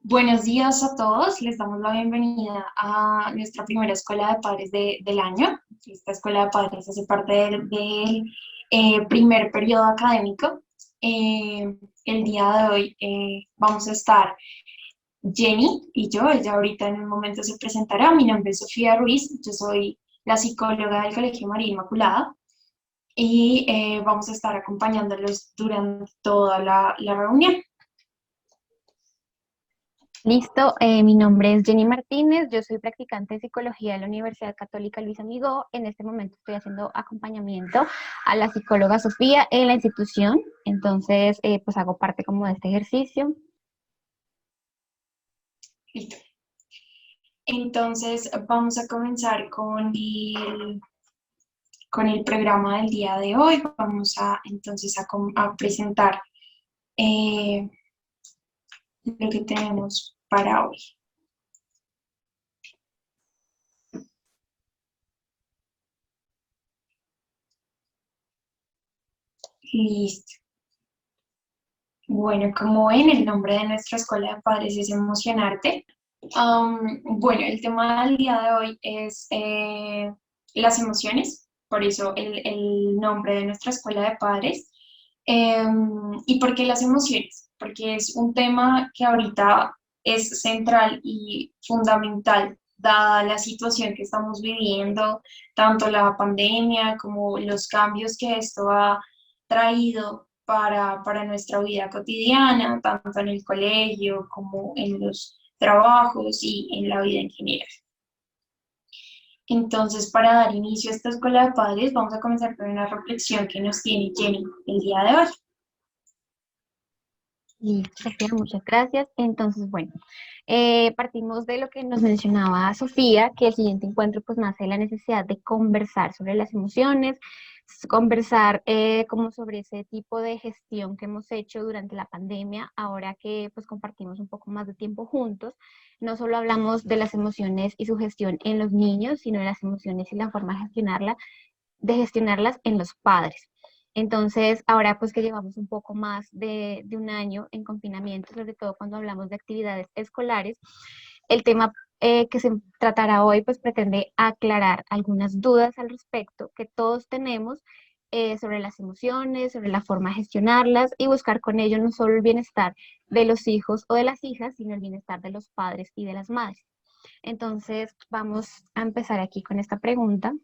Buenos días a todos, les damos la bienvenida a nuestra primera escuela de padres del año. Esta escuela de padres hace parte del primer periodo académico. El día de hoy vamos a estar Jenny y yo, ella ahorita en un momento se presentará. Mi nombre es Sofía Ruiz, yo soy la psicóloga del Colegio María Inmaculada y vamos a estar acompañándolos durante toda la reunión. Listo, mi nombre es Jenny Martínez, yo soy practicante de psicología de la Universidad Católica Luis Amigó. En este momento estoy haciendo acompañamiento a la psicóloga Sofía en la institución, entonces pues hago parte como de este ejercicio. Listo. Entonces, vamos a comenzar con el programa del día de hoy. Vamos a entonces a presentar eh, lo que tenemos para hoy. Listo. Bueno, como ven, el nombre de nuestra escuela de padres es Emocionarte. Bueno, el tema del día de hoy es las emociones, por eso el nombre de nuestra escuela de padres. ¿Y por qué las emociones? Porque es un tema que ahorita es central y fundamental, dada la situación que estamos viviendo, tanto la pandemia como los cambios que esto ha traído para nuestra vida cotidiana, tanto en el colegio como en los trabajos y en la vida en general. Entonces, para dar inicio a esta escuela de padres, vamos a comenzar con una reflexión que nos tiene Jenny el día de hoy. Listo, Sofía, muchas gracias. Entonces, bueno, partimos de lo que nos mencionaba Sofía, que el siguiente encuentro pues nace de la necesidad de conversar sobre las emociones, conversar como sobre ese tipo de gestión que hemos hecho durante la pandemia, ahora que pues compartimos un poco más de tiempo juntos. No solo hablamos de las emociones y su gestión en los niños, sino de las emociones y la forma de gestionarlas en los padres. Entonces, ahora pues que llevamos un poco más de un año en confinamiento, sobre todo cuando hablamos de actividades escolares, el tema que se tratará hoy pues pretende aclarar algunas dudas al respecto que todos tenemos sobre las emociones, sobre la forma de gestionarlas y buscar con ello no solo el bienestar de los hijos o de las hijas, sino el bienestar de los padres y de las madres. Entonces, vamos a empezar aquí con esta pregunta.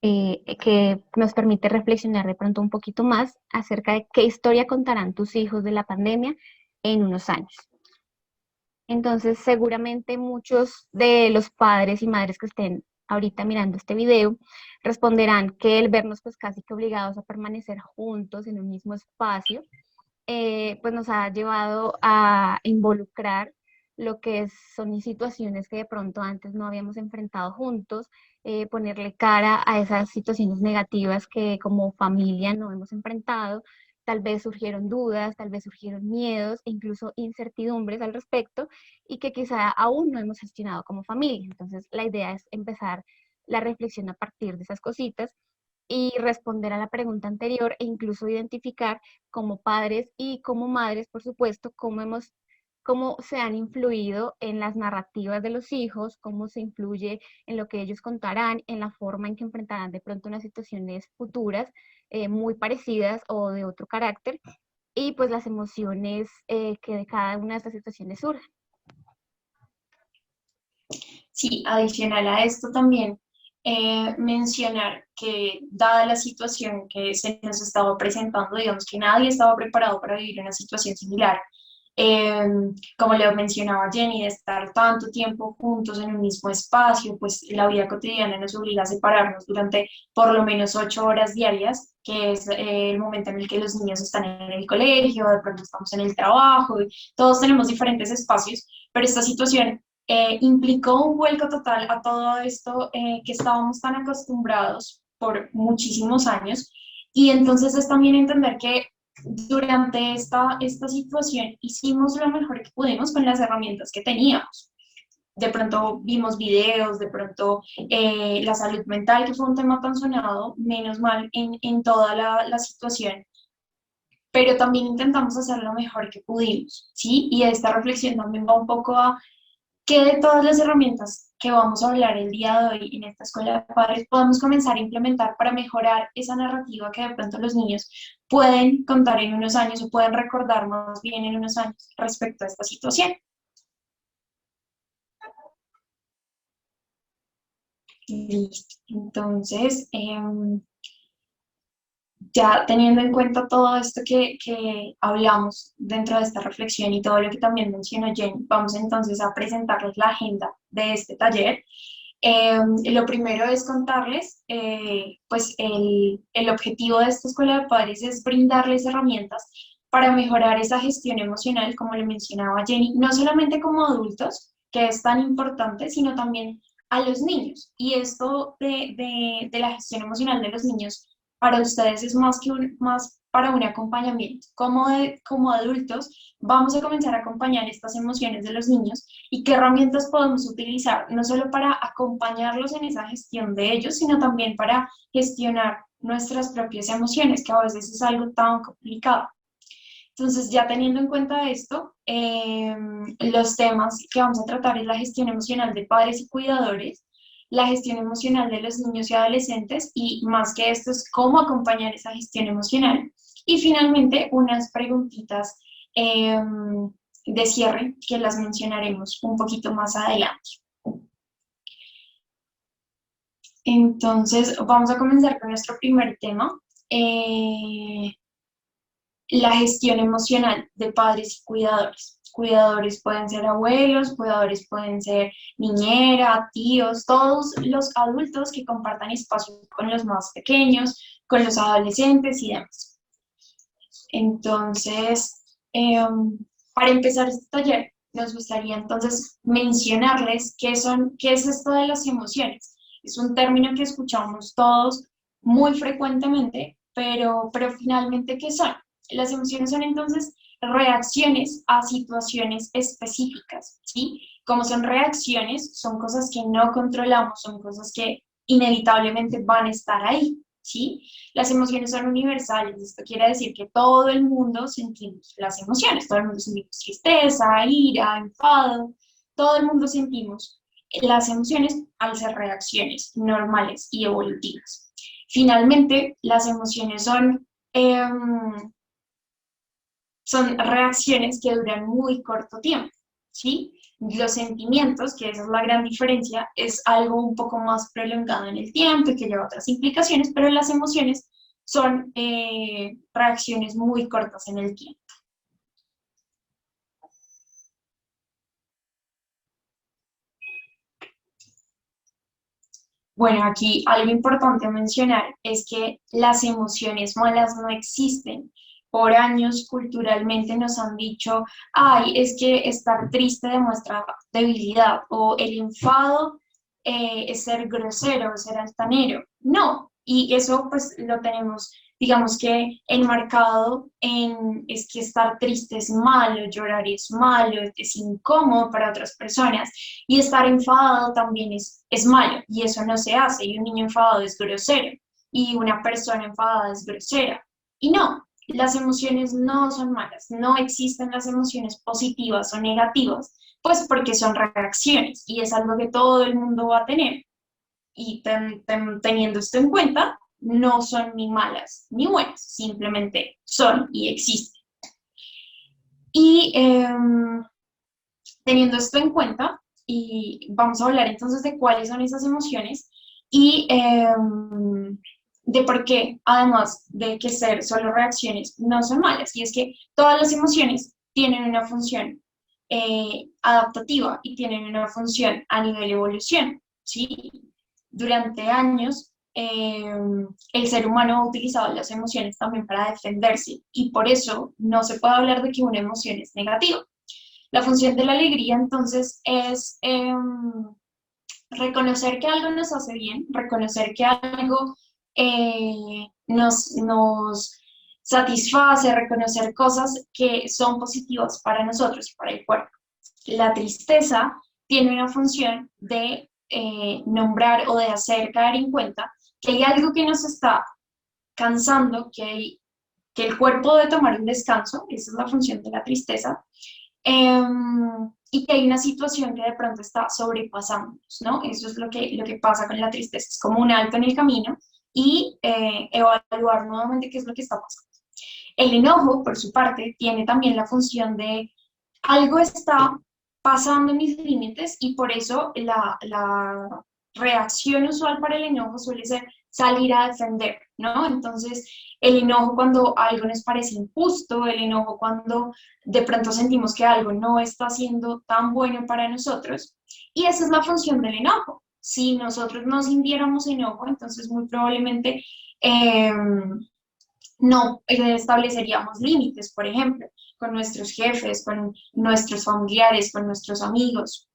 Que nos permite reflexionar de pronto un poquito más acerca de qué historia contarán tus hijos de la pandemia en unos años. Entonces, seguramente muchos de los padres y madres que estén ahorita mirando este video responderán que el vernos pues casi que obligados a permanecer juntos en un mismo espacio pues nos ha llevado a involucrar lo que son situaciones que de pronto antes no habíamos enfrentado juntos, ponerle cara a esas situaciones negativas que como familia no hemos enfrentado. Tal vez surgieron dudas, tal vez surgieron miedos e incluso incertidumbres al respecto y que quizá aún no hemos gestionado como familia. Entonces, la idea es empezar la reflexión a partir de esas cositas y responder a la pregunta anterior e incluso identificar como padres y como madres, por supuesto, cómo se han influido en las narrativas de los hijos, cómo se influye en lo que ellos contarán, en la forma en que enfrentarán de pronto unas situaciones futuras muy parecidas o de otro carácter, y pues las emociones que de cada una de estas situaciones surgen. Sí, adicional a esto también mencionar que dada la situación que se nos estaba presentando, digamos que nadie estaba preparado para vivir una situación similar. Eh, Como le mencionaba Jenny, de estar tanto tiempo juntos en un mismo espacio, pues la vida cotidiana nos obliga a separarnos durante por lo menos 8 horas diarias, que es el momento en el que los niños están en el colegio, de pronto estamos en el trabajo, y todos tenemos diferentes espacios, pero esta situación implicó un vuelco total a todo esto que estábamos tan acostumbrados por muchísimos años. Y entonces es también entender que durante esta situación hicimos lo mejor que pudimos con las herramientas que teníamos. De pronto vimos videos, de pronto la salud mental, que fue un tema tan sonado, menos mal en toda la situación pero también intentamos hacer lo mejor que pudimos, ¿sí? Y esta reflexión también va un poco a que de todas las herramientas que vamos a hablar el día de hoy en esta escuela de padres podemos comenzar a implementar para mejorar esa narrativa que de pronto los niños pueden contar en unos años o pueden recordar más bien en unos años respecto a esta situación. Listo. Entonces, ya teniendo en cuenta todo esto que hablamos dentro de esta reflexión y todo lo que también mencionó Jenny, vamos entonces a presentarles la agenda de este taller. Lo primero es contarles, pues el objetivo de esta escuela de padres es brindarles herramientas para mejorar esa gestión emocional, como le mencionaba Jenny, no solamente como adultos, que es tan importante, sino también a los niños. Y esto de la gestión emocional de los niños para ustedes es más que más para un acompañamiento. Como adultos vamos a comenzar a acompañar estas emociones de los niños y qué herramientas podemos utilizar, no solo para acompañarlos en esa gestión de ellos, sino también para gestionar nuestras propias emociones, que a veces es algo tan complicado. Entonces, ya teniendo en cuenta esto, los temas que vamos a tratar es la gestión emocional de padres y cuidadores, la gestión emocional de los niños y adolescentes y más que esto es cómo acompañar esa gestión emocional. Y finalmente, unas preguntitas de cierre que las mencionaremos un poquito más adelante. Entonces, vamos a comenzar con nuestro primer tema. La gestión emocional de padres y cuidadores. Cuidadores pueden ser abuelos, cuidadores pueden ser niñera, tíos, todos los adultos que compartan espacio con los más pequeños, con los adolescentes y demás. Entonces, para empezar este taller, nos gustaría entonces mencionarles qué es esto de las emociones. Es un término que escuchamos todos muy frecuentemente, pero finalmente, ¿qué son? Las emociones son entonces reacciones a situaciones específicas, ¿sí? Como son reacciones, son cosas que no controlamos, son cosas que inevitablemente van a estar ahí, ¿sí? Las emociones son universales, esto quiere decir que todo el mundo sentimos las emociones, todo el mundo sentimos tristeza, ira, enfado, todo el mundo sentimos las emociones al ser reacciones normales y evolutivas. Finalmente, las emociones son reacciones que duran muy corto tiempo, ¿sí? Los sentimientos, que esa es la gran diferencia, es algo un poco más prolongado en el tiempo y que lleva otras implicaciones, pero las emociones son reacciones muy cortas en el tiempo. Bueno, aquí algo importante a mencionar es que las emociones malas no existen. Por años culturalmente nos han dicho, ay, es que estar triste demuestra debilidad o el enfado es ser grosero, ser altanero. No, y eso pues lo tenemos, digamos que enmarcado en, es que estar triste es malo, llorar es malo, es incómodo para otras personas. Y estar enfadado también es malo, y eso no se hace, y un niño enfadado es grosero, y una persona enfadada es grosera. Y no, las emociones no son malas, no existen las emociones positivas o negativas, pues porque son reacciones, y es algo que todo el mundo va a tener. Y teniendo esto en cuenta, no son ni malas ni buenas, simplemente son y existen. Y teniendo esto en cuenta, y vamos a hablar entonces de cuáles son esas emociones y de por qué, además de que ser solo reacciones, no son malas. Y es que todas las emociones tienen una función adaptativa y tienen una función a nivel evolución, ¿sí? Durante años, el ser humano ha utilizado las emociones también para defenderse y por eso no se puede hablar de que una emoción es negativa. La función de la alegría, entonces, es reconocer que algo nos hace bien, reconocer que algo nos satisface, reconocer cosas que son positivas para nosotros y para el cuerpo. La tristeza tiene una función de nombrar o de hacer caer en cuenta que hay algo que nos está cansando, que que el cuerpo debe tomar un descanso, esa es la función de la tristeza, y que hay una situación que de pronto está sobrepasándonos, ¿no? Eso es lo que pasa con la tristeza, es como un alto en el camino y evaluar nuevamente qué es lo que está pasando. El enojo, por su parte, tiene también la función de algo está pasando en mis límites y por eso la reacción usual para el enojo suele ser salir a defender, ¿no? Entonces, el enojo cuando algo nos parece injusto, el enojo cuando de pronto sentimos que algo no está siendo tan bueno para nosotros, y esa es la función del enojo. Si nosotros no sintiéramos enojo, entonces muy probablemente eh, no estableceríamos límites, por ejemplo, con nuestros jefes, con nuestros familiares, con nuestros amigos.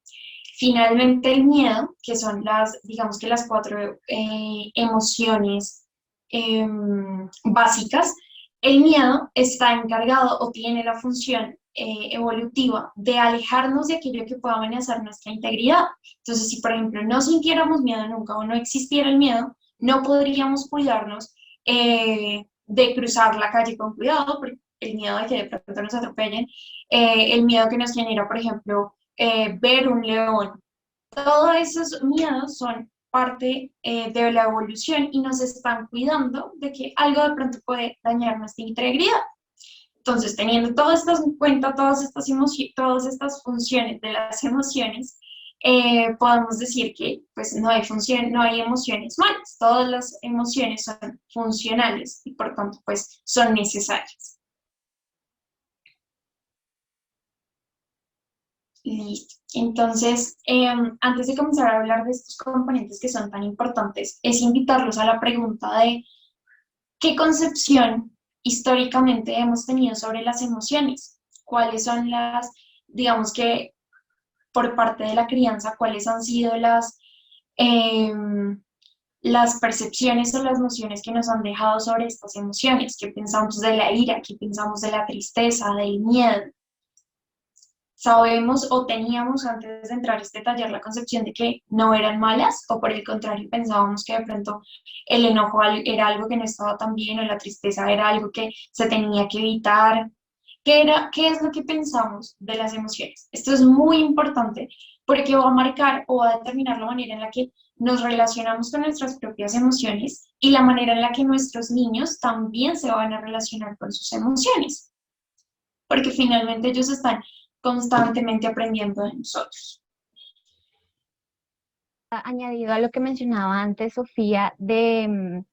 Finalmente, el miedo, que son digamos que las cuatro emociones básicas, el miedo está encargado o tiene la función evolutiva de alejarnos de aquello que pueda amenazar nuestra integridad. Entonces, si por ejemplo no sintiéramos miedo nunca o no existiera el miedo, no podríamos cuidarnos de cruzar la calle con cuidado, porque el miedo de que de pronto nos atropellen, el miedo que nos genera, por ejemplo, ver un león. Todos esos miedos son parte de la evolución y nos están cuidando de que algo de pronto puede dañar nuestra integridad. Entonces, teniendo todas estas en cuenta, todas estas funciones de las emociones, podemos decir que pues, no hay no hay emociones malas, todas las emociones son funcionales y por tanto pues, son necesarias. Listo. Entonces, antes de comenzar a hablar de estos componentes que son tan importantes, es invitarlos a la pregunta de ¿qué concepción históricamente hemos tenido sobre las emociones? ¿Cuáles son digamos que por parte de la crianza, cuáles han sido las percepciones o las nociones que nos han dejado sobre estas emociones? ¿Qué pensamos de la ira? ¿Qué pensamos de la tristeza, del miedo? Sabemos o teníamos antes de entrar a este taller la concepción de que no eran malas o por el contrario pensábamos que de pronto el enojo era algo que no estaba tan bien o la tristeza era algo que se tenía que evitar. ¿Qué es lo que pensamos de las emociones? Esto es muy importante porque va a marcar o va a determinar la manera en la que nos relacionamos con nuestras propias emociones y la manera en la que nuestros niños también se van a relacionar con sus emociones, porque finalmente ellos están constantemente aprendiendo de nosotros. Añadido a lo que mencionaba antes, Sofía, del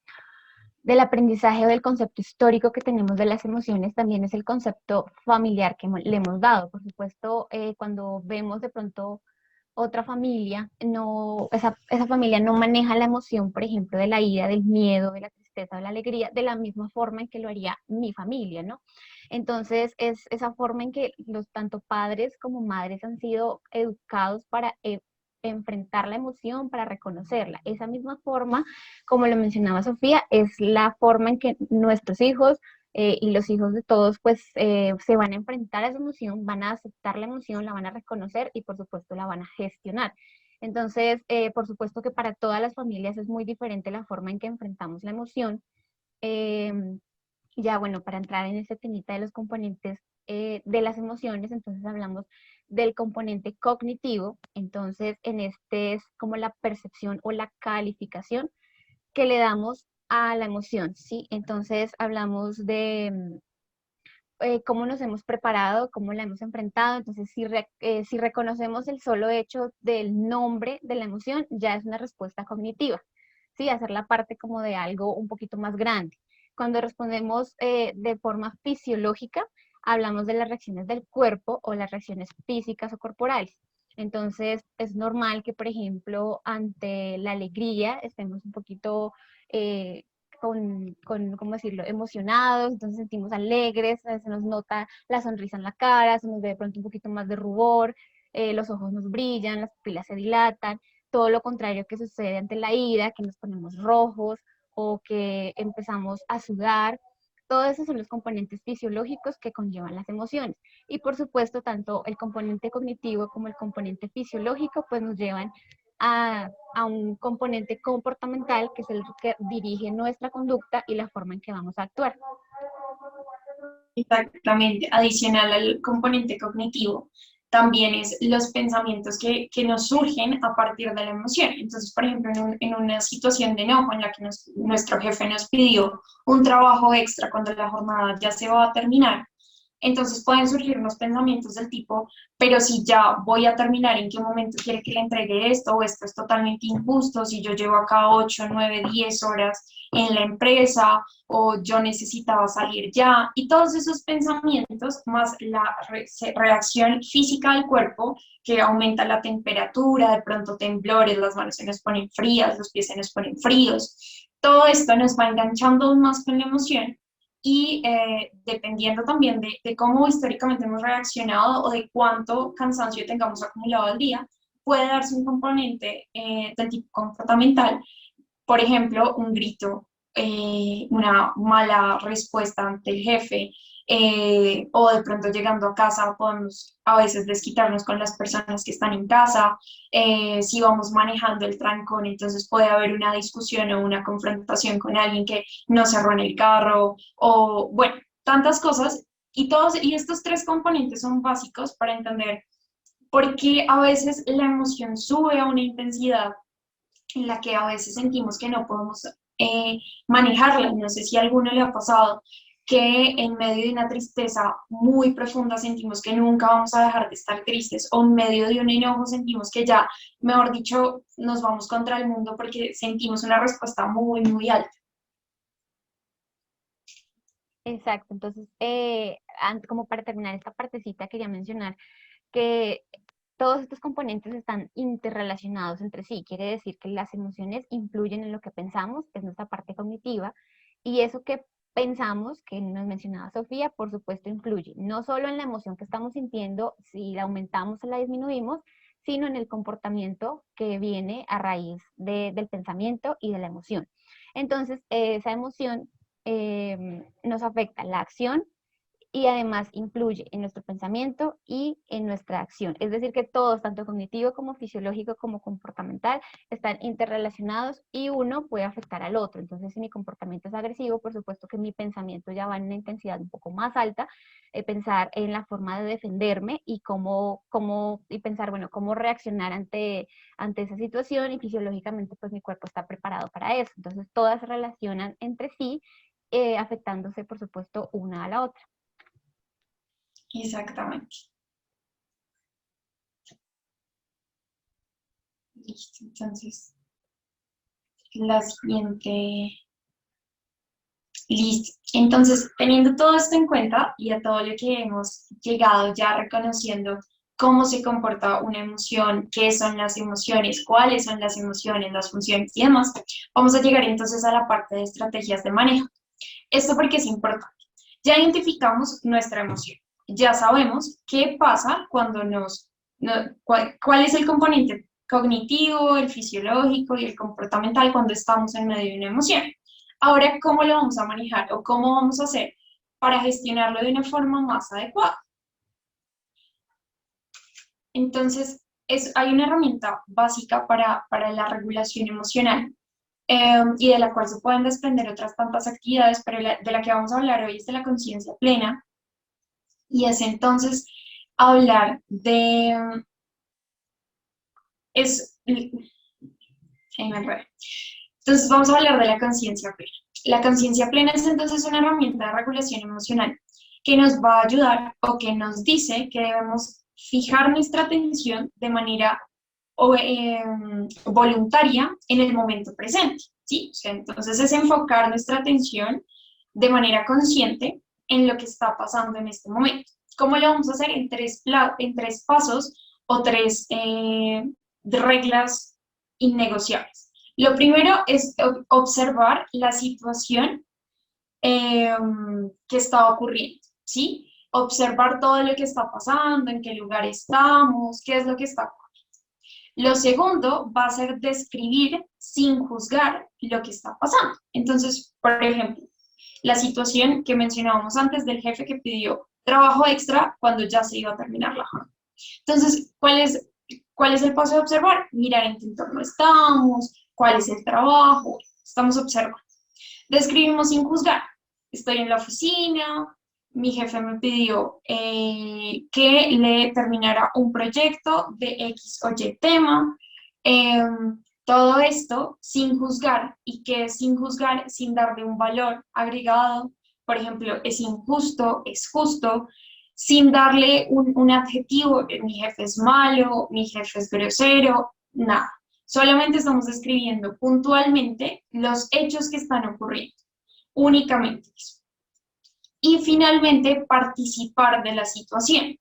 aprendizaje o del concepto histórico que tenemos de las emociones, también es el concepto familiar que le hemos dado. Por supuesto, cuando vemos de pronto otra familia, esa familia no maneja la emoción, por ejemplo, de la ira, del miedo, de la tristeza, de la alegría, de la misma forma en que lo haría mi familia, ¿no? Entonces, es esa forma en que los tanto padres como madres han sido educados para enfrentar la emoción, para reconocerla. Esa misma forma, como lo mencionaba Sofía, es la forma en que nuestros hijos y los hijos de todos, pues se van a enfrentar a esa emoción, van a aceptar la emoción, la van a reconocer y por supuesto la van a gestionar. Entonces, por supuesto que para todas las familias es muy diferente la forma en que enfrentamos la emoción. Eh, ya, bueno, para entrar en ese temita de los componentes de las emociones, entonces hablamos del componente cognitivo. Entonces, en este es como la percepción o la calificación que le damos a la emoción, ¿sí? Entonces hablamos de cómo nos hemos preparado, cómo la hemos enfrentado. Entonces, si reconocemos el solo hecho del nombre de la emoción, ya es una respuesta cognitiva, ¿sí? Hacer la parte como de algo un poquito más grande. Cuando respondemos de forma fisiológica, hablamos de las reacciones del cuerpo o las reacciones físicas o corporales. Entonces, es normal que, por ejemplo, ante la alegría estemos un poquito ¿cómo decirlo?, emocionados, entonces sentimos alegres, se nos nota la sonrisa en la cara, se nos ve de pronto un poquito más de rubor, los ojos nos brillan, las pupilas se dilatan, todo lo contrario que sucede ante la ira, que nos ponemos rojos o que empezamos a sudar. Todos esos son los componentes fisiológicos que conllevan las emociones. Y por supuesto, tanto el componente cognitivo como el componente fisiológico, pues nos llevan a un componente comportamental que es el que dirige nuestra conducta y la forma en que vamos a actuar. Exactamente. Adicional al componente cognitivo, también es los pensamientos que nos surgen a partir de la emoción. Entonces, por ejemplo, en una situación de enojo en la que nuestro jefe nos pidió un trabajo extra cuando la jornada ya se va a terminar, entonces pueden surgir unos pensamientos del tipo, pero si ya voy a terminar, ¿en qué momento quiere que le entregue esto? O esto es totalmente injusto, si yo llevo acá 8, 9, 10 horas en la empresa, o yo necesitaba salir ya. Y todos esos pensamientos, más la reacción física del cuerpo, que aumenta la temperatura, de pronto temblores, las manos se nos ponen frías, los pies se nos ponen fríos. Todo esto nos va enganchando aún más con la emoción y dependiendo también de cómo históricamente hemos reaccionado o de cuánto cansancio tengamos acumulado al día, puede darse un componente del tipo comportamental, por ejemplo, un grito, una mala respuesta ante el jefe, o de pronto llegando a casa podemos a veces desquitarnos con las personas que están en casa, si vamos manejando el trancón, entonces puede haber una discusión o una confrontación con alguien que no cerró en el carro, o bueno, tantas cosas, y estos tres componentes son básicos para entender por qué a veces la emoción sube a una intensidad en la que a veces sentimos que no podemos manejarla. No sé si a alguno le ha pasado que en medio de una tristeza muy profunda sentimos que nunca vamos a dejar de estar tristes, o en medio de un enojo sentimos que ya, mejor dicho, nos vamos contra el mundo porque sentimos una respuesta muy, muy alta. Exacto, entonces, como para terminar esta partecita, quería mencionar que todos estos componentes están interrelacionados entre sí. Quiere decir que las emociones influyen en lo que pensamos, que es nuestra parte cognitiva, y eso que pensamos, que nos mencionaba Sofía, por supuesto influye, no solo en la emoción que estamos sintiendo, si la aumentamos o la disminuimos, sino en el comportamiento que viene a raíz del pensamiento y de la emoción. Entonces, esa emoción nos afecta la acción y además influye en nuestro pensamiento y en nuestra acción. Es decir, que todos, tanto cognitivo como fisiológico como comportamental, están interrelacionados y uno puede afectar al otro. Entonces, si mi comportamiento es agresivo, por supuesto que mi pensamiento ya va en una intensidad un poco más alta, pensar en la forma de defenderme y y pensar, bueno, cómo reaccionar ante esa situación, y fisiológicamente pues mi cuerpo está preparado para eso. Entonces, todas se relacionan entre sí, afectándose, por supuesto, una a la otra. Exactamente. Listo. Entonces, la siguiente. Listo. Entonces, teniendo todo esto en cuenta y a todo lo que hemos llegado ya reconociendo cómo se comporta una emoción, qué son las emociones, cuáles son las emociones, las funciones y demás, vamos a llegar entonces a la parte de estrategias de manejo. Esto porque es importante. Ya identificamos nuestra emoción. Ya sabemos qué pasa cuando cuál es el componente cognitivo, el fisiológico y el comportamental cuando estamos en medio de una emoción. Ahora, ¿cómo lo vamos a manejar o cómo vamos a hacer para gestionarlo de una forma más adecuada? Entonces, hay una herramienta básica para la regulación emocional, y de la cual se pueden desprender otras tantas actividades, pero de la que vamos a hablar hoy es de la conciencia plena, y es entonces hablar de, es, ahí me enredé. Entonces vamos a hablar de la conciencia plena. La conciencia plena es entonces una herramienta de regulación emocional que nos va a ayudar o que nos dice que debemos fijar nuestra atención de manera voluntaria en el momento presente, ¿sí? O sea, entonces es enfocar nuestra atención de manera consciente en lo que está pasando en este momento. ¿Cómo lo vamos a hacer? En tres pasos o tres reglas innegociables. Lo primero es observar la situación que está ocurriendo, ¿sí? Observar todo lo que está pasando, en qué lugar estamos, qué es lo que está ocurriendo. Lo segundo va a ser describir sin juzgar lo que está pasando. Entonces, por ejemplo, la situación que mencionábamos antes del jefe que pidió trabajo extra cuando ya se iba a terminar la jornada. Entonces, ¿cuál es el paso de observar? Mirar en qué entorno estamos, cuál es el trabajo, estamos observando. Describimos sin juzgar. Estoy en la oficina, mi jefe me pidió que le terminara un proyecto de X o Y tema. Todo esto sin juzgar, y que sin juzgar, sin darle un valor agregado. Por ejemplo, es injusto, es justo, sin darle un adjetivo, mi jefe es malo, mi jefe es grosero, nada. Solamente estamos describiendo puntualmente los hechos que están ocurriendo, únicamente eso. Y finalmente, participar de la situación.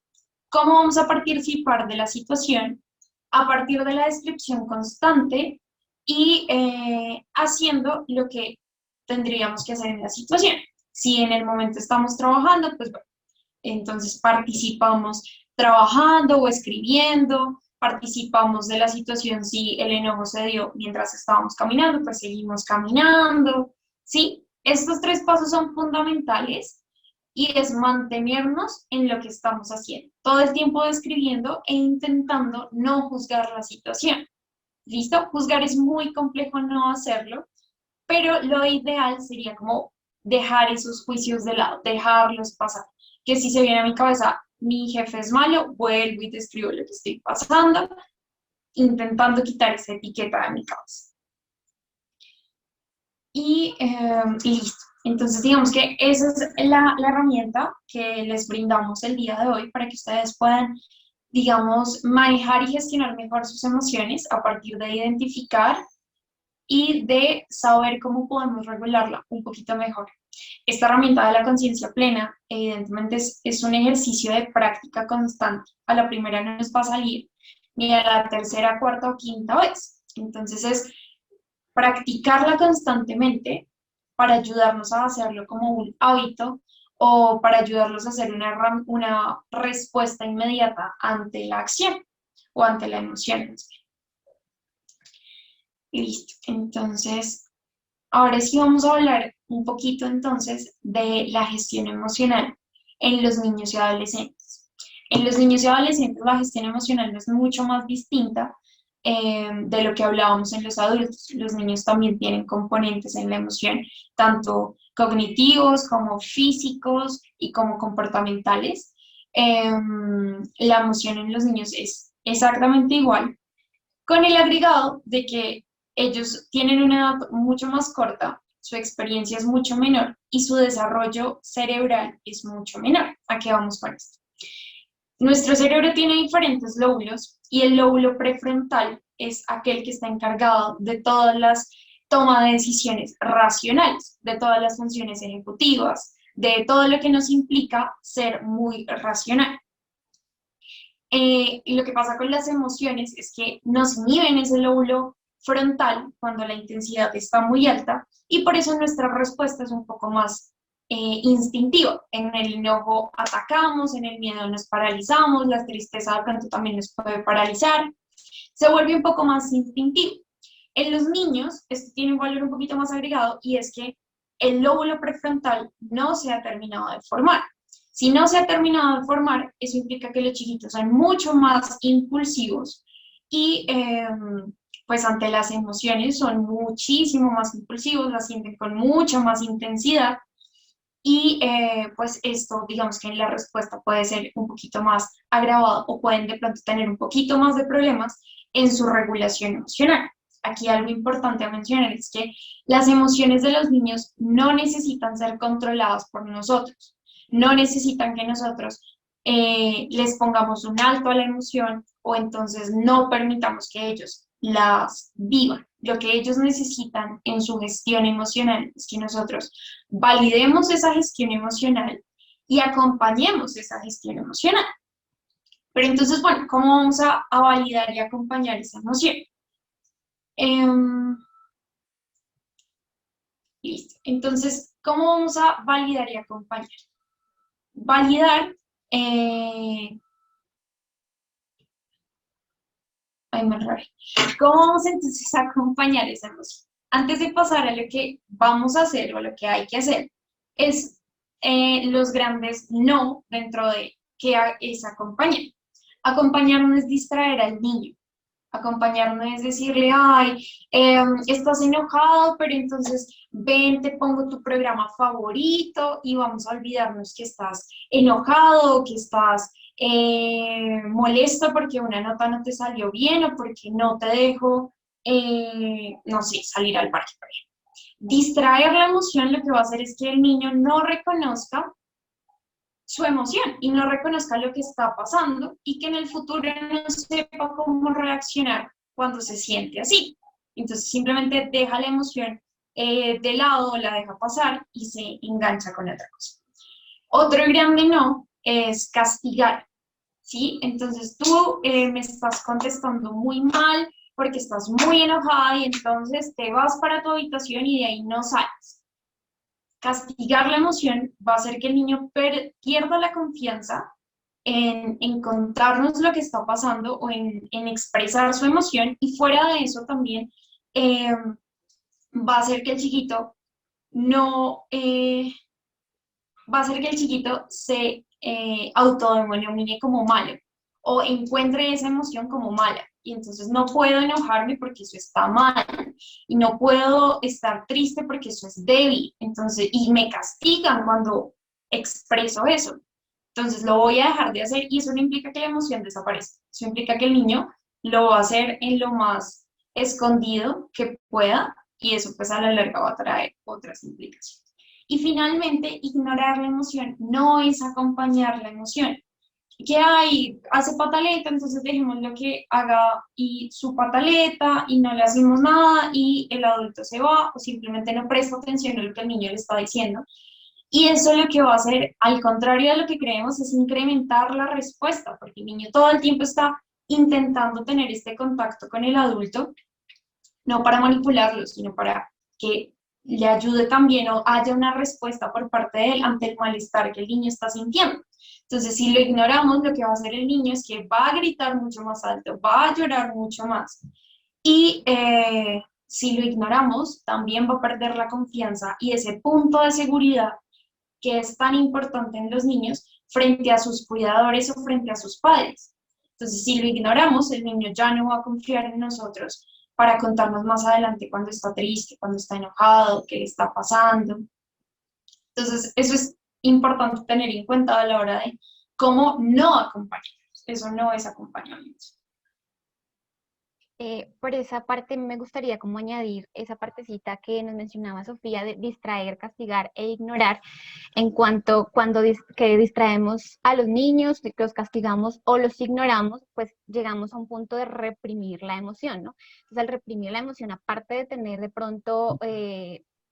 ¿Cómo vamos a participar de la situación? A partir de la descripción constante y haciendo lo que tendríamos que hacer en la situación. Si en el momento estamos trabajando, pues bueno, entonces participamos trabajando o escribiendo, participamos de la situación si el enojo se dio mientras estábamos caminando, pues seguimos caminando, ¿sí? Estos tres pasos son fundamentales y es mantenernos en lo que estamos haciendo, todo el tiempo describiendo e intentando no juzgar la situación. ¿Listo? Juzgar es muy complejo no hacerlo, pero lo ideal sería como dejar esos juicios de lado, dejarlos pasar. Que si se viene a mi cabeza, mi jefe es malo, vuelvo y describo lo que estoy pasando, intentando quitar esa etiqueta de mi cabeza. Y listo. Entonces, digamos que esa es la herramienta que les brindamos el día de hoy para que ustedes puedan, digamos, manejar y gestionar mejor sus emociones a partir de identificar y de saber cómo podemos regularla un poquito mejor. Esta herramienta de la conciencia plena, evidentemente, es un ejercicio de práctica constante. A la primera no nos va a salir, ni a la tercera, cuarta o quinta vez. Entonces es practicarla constantemente para ayudarnos a hacerlo como un hábito o para ayudarlos a hacer una respuesta inmediata ante la acción o ante la emoción. Listo. Entonces, ahora sí vamos a hablar un poquito entonces de la gestión emocional en los niños y adolescentes. En los niños y adolescentes la gestión emocional no es mucho más distinta de lo que hablábamos en los adultos. Los niños también tienen componentes en la emoción, tanto cognitivos como físicos y como comportamentales. La emoción en los niños es exactamente igual, con el agregado de que ellos tienen una edad mucho más corta, su experiencia es mucho menor y su desarrollo cerebral es mucho menor. ¿A qué vamos con esto? Nuestro cerebro tiene diferentes lóbulos y el lóbulo prefrontal es aquel que está encargado de todas las tomas de decisiones racionales, de todas las funciones ejecutivas, de todo lo que nos implica ser muy racional. Y lo que pasa con las emociones es que nos inhiben ese lóbulo frontal cuando la intensidad está muy alta y por eso nuestra respuesta es un poco más instintiva. En el enojo atacamos, en el miedo nos paralizamos, la tristeza de pronto también nos puede paralizar, se vuelve un poco más instintivo. En los niños esto tiene un valor un poquito más agregado y es que el lóbulo prefrontal no se ha terminado de formar. Si no se ha terminado de formar, eso implica que los chiquitos son mucho más impulsivos y pues ante las emociones son muchísimo más impulsivos, las sienten con mucha más intensidad y pues esto, digamos que en la respuesta puede ser un poquito más agravado o pueden de pronto tener un poquito más de problemas en su regulación emocional. Aquí algo importante a mencionar es que las emociones de los niños no necesitan ser controladas por nosotros, no necesitan que nosotros les pongamos un alto a la emoción o entonces no permitamos que ellos las vivan. Lo que ellos necesitan en su gestión emocional es que nosotros validemos esa gestión emocional y acompañemos esa gestión emocional. Pero entonces, bueno, ¿cómo vamos a validar y acompañar esa emoción? Listo. Entonces, ¿cómo vamos a validar y acompañar? Validar, ay, me enredé. ¿Cómo vamos entonces a acompañar esa emoción? Antes de pasar a lo que vamos a hacer o a lo que hay que hacer, es los grandes no dentro de qué es acompañar. Acompañar no es distraer al niño. Acompañar no es decirle, ay, estás enojado, pero entonces ven, te pongo tu programa favorito y vamos a olvidarnos que estás enojado o que estás molesto porque una nota no te salió bien o porque no te dejo, no sé, salir al parque. Distraer la emoción lo que va a hacer es que el niño no reconozca su emoción y no reconozca lo que está pasando y que en el futuro no sepa cómo reaccionar cuando se siente así. Entonces simplemente deja la emoción de lado, la deja pasar y se engancha con otra cosa. Otro grande no es castigar, ¿sí? Entonces tú me estás contestando muy mal porque estás muy enojada y entonces te vas para tu habitación y de ahí no sales. Castigar la emoción va a hacer que el niño pierda la confianza en contarnos lo que está pasando o en expresar su emoción y fuera de eso también eh, va a hacer que el chiquito no, va a hacer que el chiquito se autodenomine como malo o encuentre esa emoción como mala. Y entonces no puedo enojarme porque eso está mal y no puedo estar triste porque eso es débil. Entonces, y me castigan cuando expreso eso. Entonces lo voy a dejar de hacer y eso no implica que la emoción desaparezca. Eso implica que el niño lo va a hacer en lo más escondido que pueda y eso pues a la larga va a traer otras implicaciones. Y finalmente, ignorar la emoción no es acompañar la emoción. Que hay, hace pataleta, entonces dejemos lo que haga y su pataleta y no le hacemos nada y el adulto se va o simplemente no presta atención a lo que el niño le está diciendo. Y eso lo que va a hacer, al contrario de lo que creemos, es incrementar la respuesta, porque el niño todo el tiempo está intentando tener este contacto con el adulto no para manipularlo, sino para que le ayude también o haya una respuesta por parte de él ante el malestar que el niño está sintiendo. Entonces, si lo ignoramos, lo que va a hacer el niño es que va a gritar mucho más alto, va a llorar mucho más. Y si lo ignoramos, también va a perder la confianza y ese punto de seguridad que es tan importante en los niños frente a sus cuidadores o frente a sus padres. Entonces, si lo ignoramos, el niño ya no va a confiar en nosotros para contarnos más adelante cuando está triste, cuando está enojado, qué le está pasando. Entonces, eso es importante tener en cuenta a la hora de cómo no acompañar. Eso no es acompañamiento. Por esa parte me gustaría como añadir esa partecita que nos mencionaba Sofía de distraer, castigar e ignorar en cuanto cuando que distraemos a los niños, que los castigamos o los ignoramos, pues llegamos a un punto de reprimir la emoción, ¿no? Entonces al reprimir la emoción, aparte de tener de pronto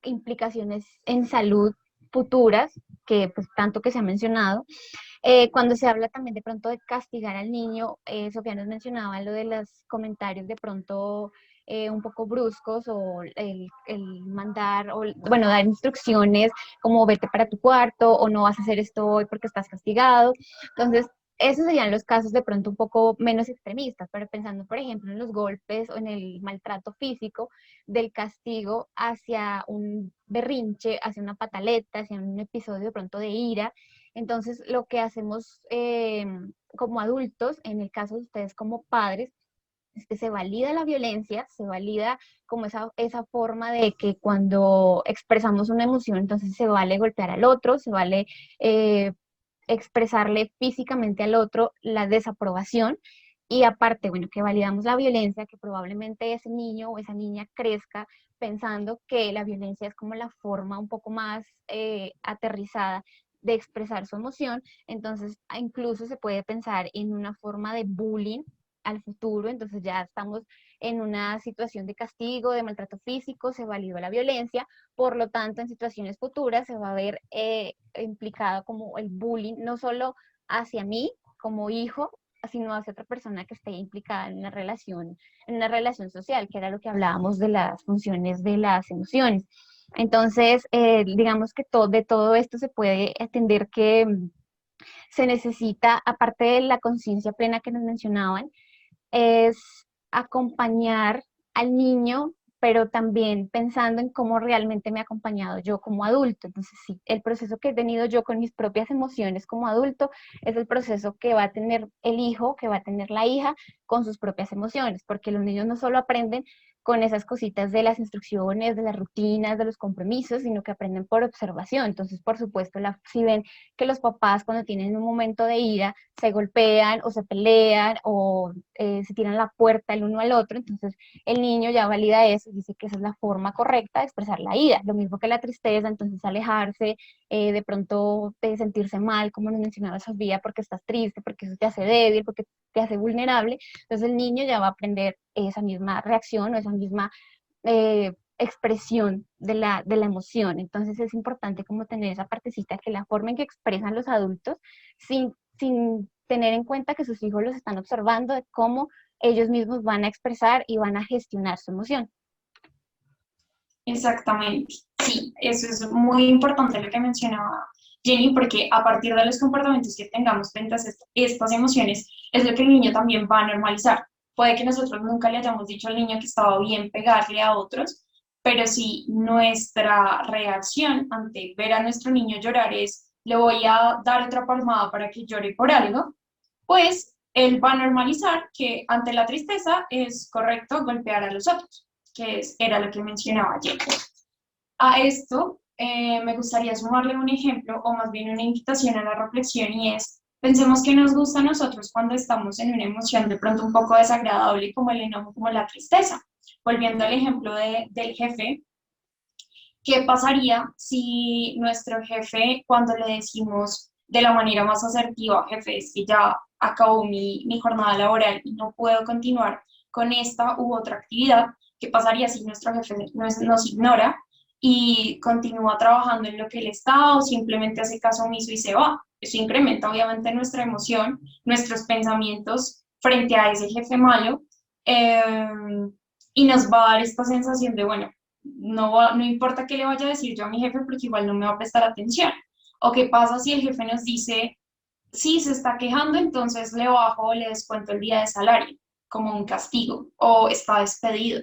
implicaciones en salud futuras, que pues tanto que se ha mencionado, cuando se habla también de pronto de castigar al niño, Sofía nos mencionaba lo de los comentarios de pronto un poco bruscos o el mandar, o bueno, dar instrucciones como vete para tu cuarto o no vas a hacer esto hoy porque estás castigado. Entonces, esos serían los casos de pronto un poco menos extremistas, pero pensando, por ejemplo, en los golpes o en el maltrato físico, del castigo hacia un berrinche, hacia una pataleta, hacia un episodio de pronto de ira. Entonces, lo que hacemos como adultos, en el caso de ustedes como padres, es que se valida la violencia, se valida como esa forma de que cuando expresamos una emoción, entonces se vale golpear al otro, se vale eh, expresarle físicamente al otro la desaprobación. Y aparte, bueno, que validamos la violencia, que probablemente ese niño o esa niña crezca pensando que la violencia es como la forma un poco más aterrizada de expresar su emoción, entonces incluso se puede pensar en una forma de bullying al futuro, entonces ya estamos en una situación de castigo, de maltrato físico, se validó la violencia, por lo tanto en situaciones futuras se va a ver implicado como el bullying, no solo hacia mí como hijo, sino hacia otra persona que esté implicada en una relación social, que era lo que hablábamos de las funciones de las emociones. Entonces, digamos que de todo esto se puede entender que se necesita, aparte de la conciencia plena que nos mencionaban, es acompañar al niño pero también pensando en cómo realmente me ha acompañado yo como adulto. Entonces, sí, el proceso que he tenido yo con mis propias emociones como adulto es el proceso que va a tener el hijo, que va a tener la hija con sus propias emociones, porque los niños no solo aprenden con esas cositas de las instrucciones, de las rutinas, de los compromisos, sino que aprenden por observación. Entonces, por supuesto, si ven que los papás cuando tienen un momento de ira se golpean o se pelean o se tiran la puerta el uno al otro, entonces el niño ya valida eso y dice que esa es la forma correcta de expresar la ira. Lo mismo que la tristeza, entonces alejarse, de pronto de sentirse mal, como nos mencionaba Sofía, porque estás triste, porque eso te hace débil, porque te hace vulnerable. Entonces el niño ya va a aprender esa misma reacción o esa misma expresión de la emoción. Entonces es importante como tener esa partecita que la forma en que expresan los adultos, sin tener en cuenta que sus hijos los están observando, de cómo ellos mismos van a expresar y van a gestionar su emoción. Exactamente. Sí, eso es muy importante lo que mencionaba Jenny, porque a partir de los comportamientos que tengamos frente a estas emociones, es lo que el niño también va a normalizar. Puede que nosotros nunca le hayamos dicho al niño que estaba bien pegarle a otros, pero si nuestra reacción ante ver a nuestro niño llorar es, le voy a dar otra palmada para que llore por algo, pues él va a normalizar que ante la tristeza es correcto golpear a los otros, era lo que mencionaba ayer. A esto me gustaría sumarle un ejemplo o más bien una invitación a la reflexión y es, pensemos que nos gusta a nosotros cuando estamos en una emoción de pronto un poco desagradable como el enojo, como la tristeza. Volviendo al ejemplo del jefe, ¿qué pasaría si nuestro jefe, cuando le decimos de la manera más asertiva, jefe, es que ya acabó mi jornada laboral y no puedo continuar con esta u otra actividad? ¿Qué pasaría si nuestro jefe nos ignora y continúa trabajando en lo que él está o simplemente hace caso omiso y se va? Eso incrementa obviamente nuestra emoción, nuestros pensamientos frente a ese jefe malo, eh, y nos va a dar esta sensación de, bueno, no importa qué le vaya a decir yo a mi jefe porque igual no me va a prestar atención. ¿O qué pasa si el jefe nos dice, sí, se está quejando, entonces le bajo o le descuento el día de salario como un castigo o está despedido?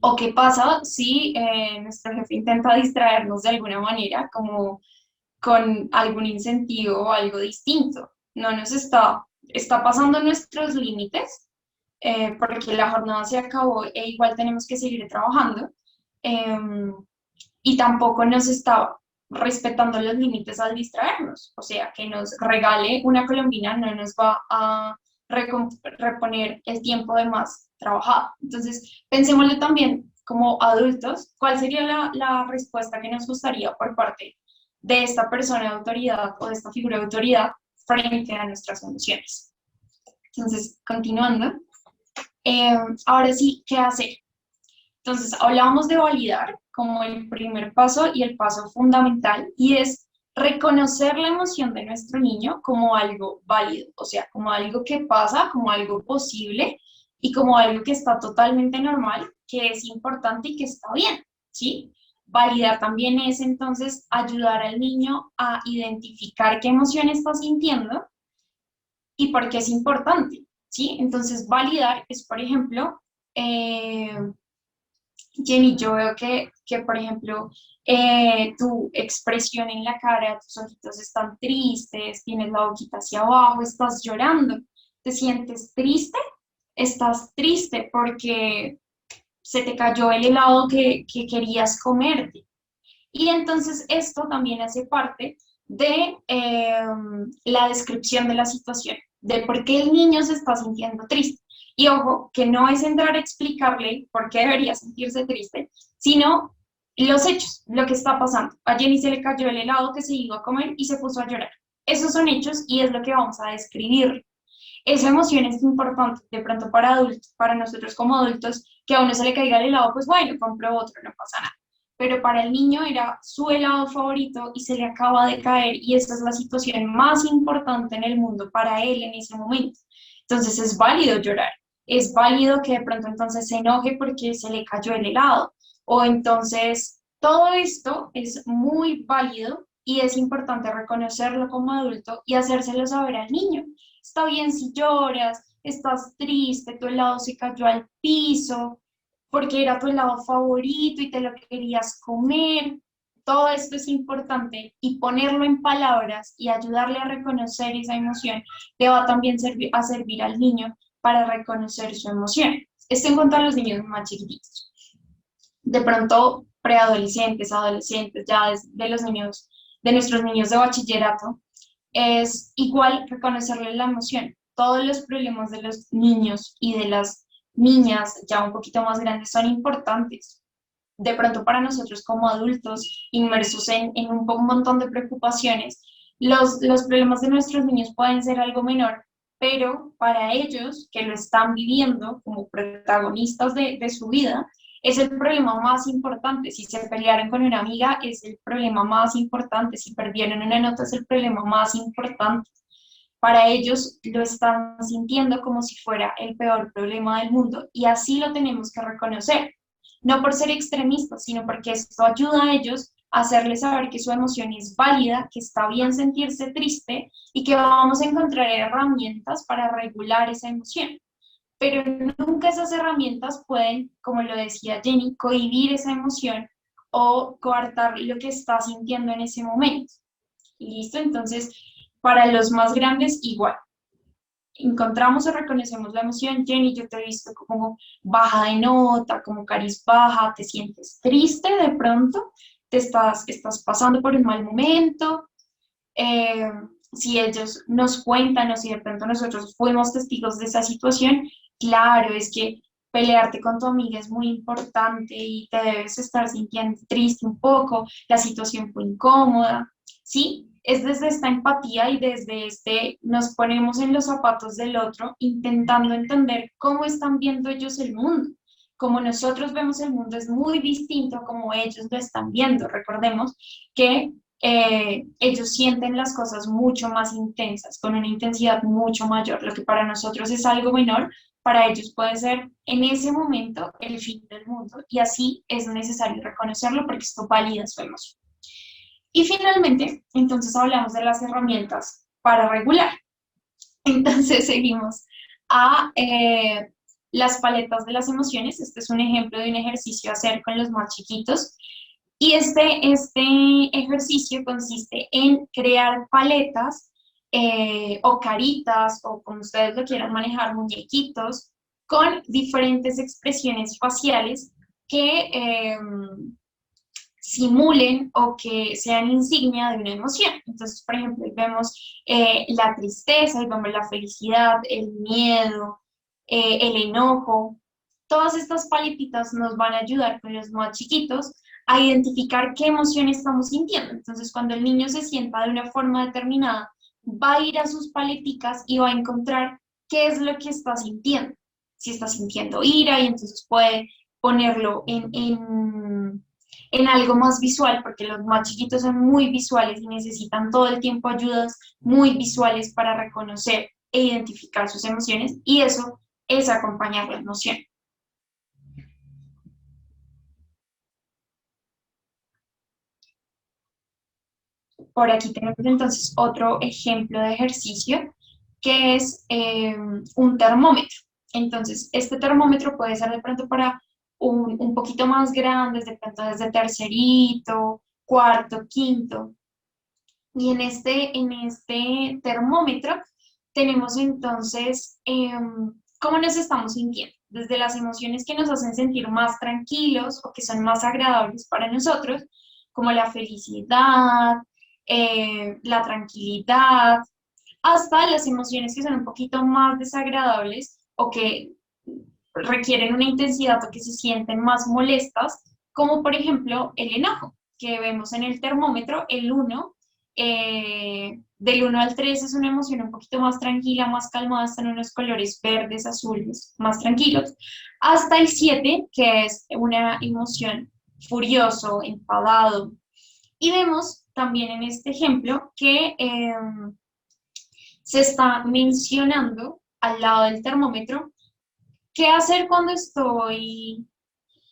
¿O qué pasa si nuestro jefe intenta distraernos de alguna manera, como con algún incentivo o algo distinto? No nos está pasando nuestros límites, porque la jornada se acabó e igual tenemos que seguir trabajando, eh, y tampoco nos está respetando los límites al distraernos. O sea, que nos regale una colombina no nos va a reponer el tiempo de más trabajado. Entonces, pensémoslo también como adultos, ¿cuál sería la respuesta que nos gustaría por parte de esta persona de autoridad o de esta figura de autoridad frente a nuestras emociones? Entonces, continuando, ahora sí, ¿qué hacer? Entonces, hablábamos de validar como el primer paso y el paso fundamental, y es reconocer la emoción de nuestro niño como algo válido, o sea, como algo que pasa, como algo posible y como algo que está totalmente normal, que es importante y que está bien, ¿sí? Validar también es entonces ayudar al niño a identificar qué emoción está sintiendo y por qué es importante, ¿sí? Entonces, validar es, por ejemplo, Jenny, yo veo por ejemplo, tu expresión en la cara, tus ojitos están tristes, tienes la boquita hacia abajo, estás llorando. ¿Te sientes triste? Estás triste porque se te cayó el helado que querías comerte. Y entonces esto también hace parte de la descripción de la situación, de por qué el niño se está sintiendo triste. Y ojo, que no es entrar a explicarle por qué debería sentirse triste, sino los hechos, lo que está pasando. A Jenny se le cayó el helado que se iba a comer y se puso a llorar. Esos son hechos y es lo que vamos a describir. Esa emoción es importante, de pronto para adultos, para nosotros como adultos, que a uno se le caiga el helado, pues bueno, compro otro, no pasa nada. Pero para el niño era su helado favorito y se le acaba de caer y esta es la situación más importante en el mundo para él en ese momento. Entonces es válido llorar, es válido que de pronto entonces se enoje porque se le cayó el helado o entonces todo esto es muy válido y es importante reconocerlo como adulto y hacérselo saber al niño. Está bien si lloras, estás triste, tu helado se cayó al piso, porque era tu helado favorito y te lo querías comer. Todo esto es importante y ponerlo en palabras y ayudarle a reconocer esa emoción le va también a servir al niño para reconocer su emoción. Esto en cuanto a los niños más chiquititos. De pronto, preadolescentes, adolescentes, ya de los niños, de nuestros niños de bachillerato, es igual reconocerle la emoción. Todos los problemas de los niños y de las niñas ya un poquito más grandes son importantes. De pronto para nosotros como adultos, inmersos en un montón de preocupaciones, los problemas de nuestros niños pueden ser algo menor, pero para ellos que lo están viviendo como protagonistas de su vida, es el problema más importante. Si se pelearon con una amiga, es el problema más importante. Si perdieron una nota, es el problema más importante. Para ellos lo están sintiendo como si fuera el peor problema del mundo y así lo tenemos que reconocer. No por ser extremistas, sino porque esto ayuda a ellos a hacerles saber que su emoción es válida, que está bien sentirse triste y que vamos a encontrar herramientas para regular esa emoción. Pero nunca esas herramientas pueden, como lo decía Jenny, cohibir esa emoción o coartar lo que está sintiendo en ese momento. ¿Listo? Entonces, para los más grandes, igual. Encontramos o reconocemos la emoción. Jenny, yo te he visto como baja de nota, como cariz baja, te sientes triste de pronto, estás pasando por un mal momento. Eh, si ellos nos cuentan o si de pronto nosotros fuimos testigos de esa situación, claro, es que pelearte con tu amiga es muy importante y te debes estar sintiendo triste un poco, la situación fue incómoda, ¿sí? Es desde esta empatía y desde este nos ponemos en los zapatos del otro, intentando entender cómo están viendo ellos el mundo. Como nosotros vemos el mundo es muy distinto a como ellos lo están viendo. Recordemos que ellos sienten las cosas mucho más intensas, con una intensidad mucho mayor. Lo que para nosotros es algo menor, para ellos puede ser en ese momento el fin del mundo y así es necesario reconocerlo porque esto valida su emoción. Y finalmente, entonces hablamos de las herramientas para regular. Entonces seguimos a las paletas de las emociones. Este es un ejemplo de un ejercicio a hacer con los más chiquitos. Y este ejercicio consiste en crear paletas o caritas o como ustedes lo quieran manejar, muñequitos con diferentes expresiones faciales que simulen o que sean insignia de una emoción. Entonces, por ejemplo, ahí vemos la tristeza, ahí vemos la felicidad, el miedo, el enojo. Todas estas paletitas nos van a ayudar con los más chiquitos a identificar qué emoción estamos sintiendo. Entonces, cuando el niño se sienta de una forma determinada, va a ir a sus paleticas y va a encontrar qué es lo que está sintiendo. Si está sintiendo ira, y entonces puede ponerlo en algo más visual, porque los más chiquitos son muy visuales y necesitan todo el tiempo ayudas muy visuales para reconocer e identificar sus emociones, y eso es acompañar la emoción. Por aquí tenemos entonces otro ejemplo de ejercicio que es un termómetro. Entonces, este termómetro puede ser de pronto para un poquito más grande, de pronto desde tercerito, cuarto, quinto. Y en este termómetro tenemos entonces cómo nos estamos sintiendo, desde las emociones que nos hacen sentir más tranquilos o que son más agradables para nosotros, como la felicidad, la tranquilidad, hasta las emociones que son un poquito más desagradables o que requieren una intensidad o que se sienten más molestas, como por ejemplo el enojo, que vemos en el termómetro, el 1, del 1 al 3 es una emoción un poquito más tranquila, más calmada, están unos colores verdes, azules, más tranquilos, hasta el 7, que es una emoción furioso, enfadado. Y vemos también en este ejemplo que se está mencionando al lado del termómetro qué hacer cuando estoy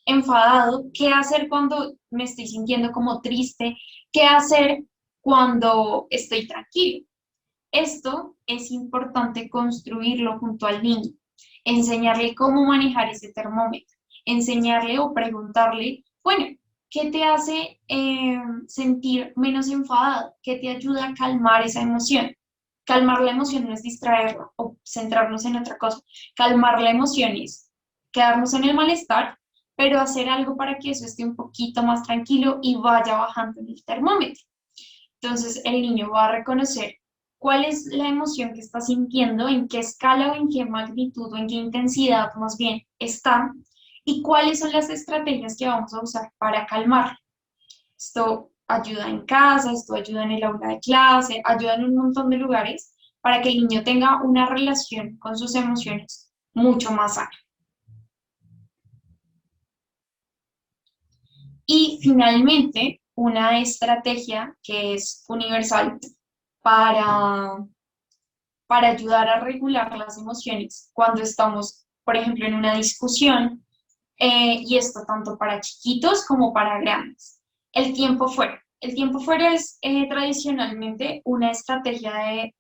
enfadado, qué hacer cuando me estoy sintiendo como triste, qué hacer cuando estoy tranquilo. Esto es importante construirlo junto al niño, enseñarle cómo manejar ese termómetro, enseñarle o preguntarle, bueno, ¿qué te hace sentir menos enfadado? ¿Qué te ayuda a calmar esa emoción? Calmar la emoción no es distraerla o centrarnos en otra cosa. Calmar la emoción es quedarnos en el malestar, pero hacer algo para que eso esté un poquito más tranquilo y vaya bajando en el termómetro. Entonces el niño va a reconocer cuál es la emoción que está sintiendo, en qué escala o en qué magnitud o en qué intensidad más bien está y cuáles son las estrategias que vamos a usar para calmar. Esto ayuda en casa, esto ayuda en el aula de clase, ayuda en un montón de lugares para que el niño tenga una relación con sus emociones mucho más sana. Y finalmente, una estrategia que es universal para, para ayudar a regular las emociones cuando estamos, por ejemplo, en una discusión, y esto tanto para chiquitos como para grandes. El tiempo fuera. El tiempo fuera es tradicionalmente una estrategia de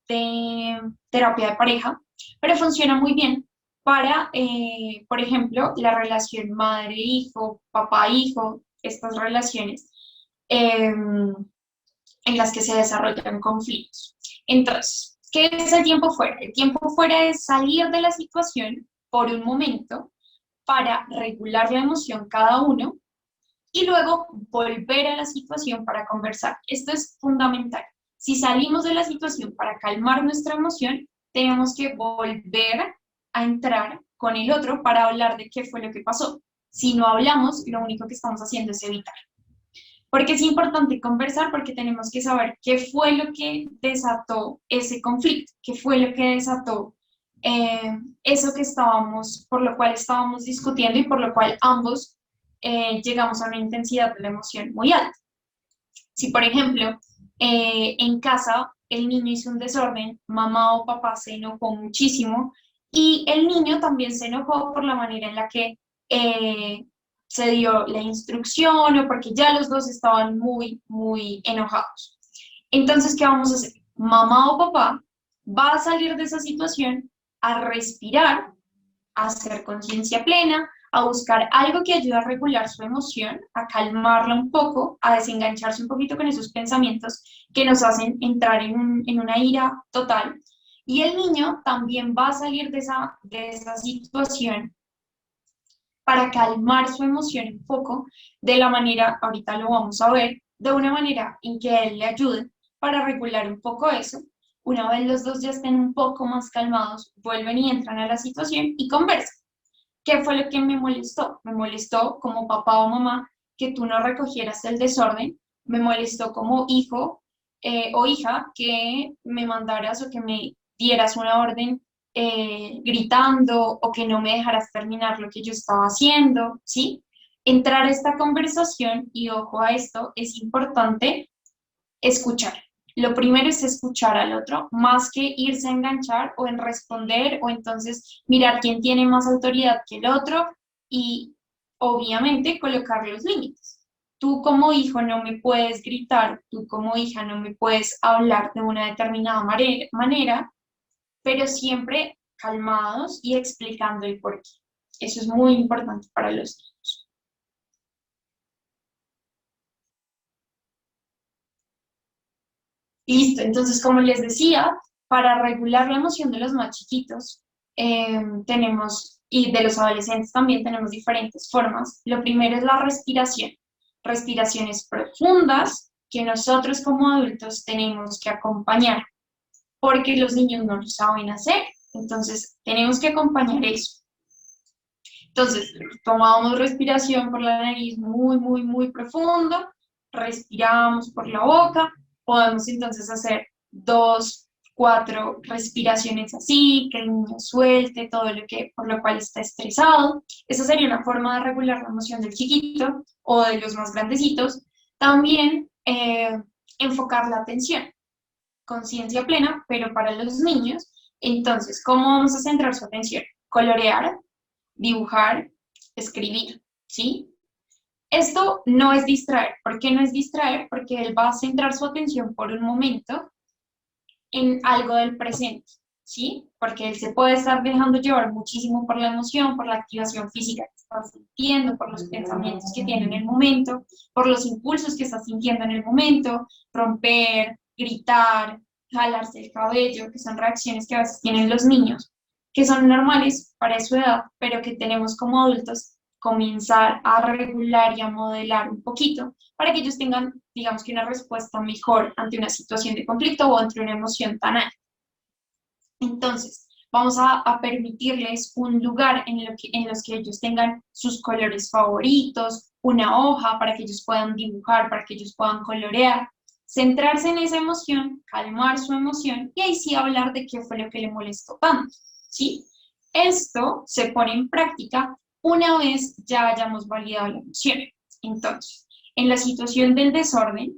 terapia de pareja, pero funciona muy bien para, por ejemplo, la relación madre-hijo, papá-hijo, estas relaciones en las que se desarrollan conflictos. Entonces, ¿qué es el tiempo fuera? El tiempo fuera es salir de la situación por un momento para regular la emoción cada uno y luego volver a la situación para conversar. Esto es fundamental. Si salimos de la situación para calmar nuestra emoción, tenemos que volver a entrar con el otro para hablar de qué fue lo que pasó. Si no hablamos, lo único que estamos haciendo es evitar. Porque es importante conversar porque tenemos que saber qué fue lo que desató ese conflicto, qué fue lo que desató eso que estábamos, por lo cual estábamos discutiendo y por lo cual ambos llegamos a una intensidad de la emoción muy alta. Si, por ejemplo, en casa el niño hizo un desorden, mamá o papá se enojó muchísimo y el niño también se enojó por la manera en la que se dio la instrucción o porque ya los dos estaban muy, muy enojados. Entonces, ¿qué vamos a hacer? Mamá o papá va a salir de esa situación a respirar, a hacer conciencia plena, a buscar algo que ayude a regular su emoción, a calmarla un poco, a desengancharse un poquito con esos pensamientos que nos hacen entrar en una ira total. Y el niño también va a salir de esa situación para calmar su emoción un poco de la manera, ahorita lo vamos a ver, de una manera en que él le ayude para regular un poco eso. Una vez los dos ya estén un poco más calmados, vuelven y entran a la situación y conversan. ¿Qué fue lo que me molestó? Me molestó como papá o mamá que tú no recogieras el desorden, me molestó como hijo o hija que me mandaras o que me dieras una orden gritando o que no me dejaras terminar lo que yo estaba haciendo, ¿sí? Entrar a esta conversación y ojo a esto, es importante escuchar. Lo primero es escuchar al otro, más que irse a enganchar o en responder o entonces mirar quién tiene más autoridad que el otro y obviamente colocar los límites. Tú como hijo no me puedes gritar, tú como hija no me puedes hablar de una determinada manera, pero siempre calmados y explicando el porqué. Eso es muy importante para los niños. Listo, entonces como les decía, para regular la emoción de los más chiquitos, tenemos, y de los adolescentes también tenemos diferentes formas. Lo primero es la respiración. Respiraciones profundas que nosotros como adultos tenemos que acompañar, porque los niños no lo saben hacer. Entonces, tenemos que acompañar eso. Entonces, tomamos respiración por la nariz muy, muy, muy profundo, respiramos por la boca, podemos entonces hacer 2, 4 respiraciones así, que el niño suelte todo lo que, por lo cual está estresado. Esa sería una forma de regular la emoción del chiquito o de los más grandecitos. También enfocar la atención, conciencia plena, pero para los niños. Entonces, ¿cómo vamos a centrar su atención? Colorear, dibujar, escribir, ¿sí? Esto no es distraer. ¿Por qué no es distraer? Porque él va a centrar su atención por un momento en algo del presente. ¿sí? Porque él se puede estar dejando llevar muchísimo por la emoción, por la activación física que está sintiendo, por los pensamientos que tiene en el momento, por los impulsos que está sintiendo en el momento, romper, gritar, jalarse el cabello, que son reacciones que a veces tienen los niños, que son normales para su edad, pero que tenemos como adultos comenzar a regular y a modelar un poquito para que ellos tengan, digamos que una respuesta mejor ante una situación de conflicto o ante una emoción tan alta. Entonces, vamos a permitirles un lugar en los que ellos tengan sus colores favoritos, una hoja para que ellos puedan dibujar, para que ellos puedan colorear, centrarse en esa emoción, calmar su emoción y ahí sí hablar de qué fue lo que le molestó tanto, ¿sí? Esto se pone en práctica una vez ya hayamos validado la emoción. Entonces, en la situación del desorden,